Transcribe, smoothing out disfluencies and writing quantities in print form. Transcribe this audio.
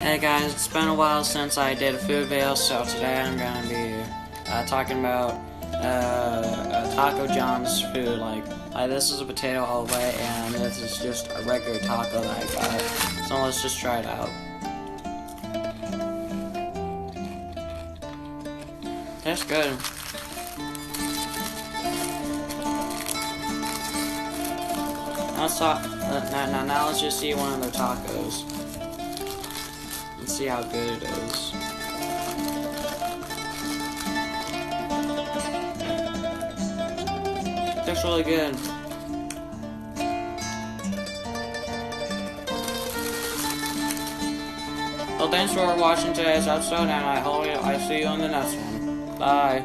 Hey guys, it's been a while since I did a food video, so today I'm gonna be talking about Taco John's food. Like this is a potato all the way, and this is just a regular taco that I got. So let's just try it out. Tastes good. Now let's talk. Now let's just see one of their tacos. Let's see how good it is. Tastes really good. Well, thanks for watching today's episode, and I hope I see you in the next one. Bye.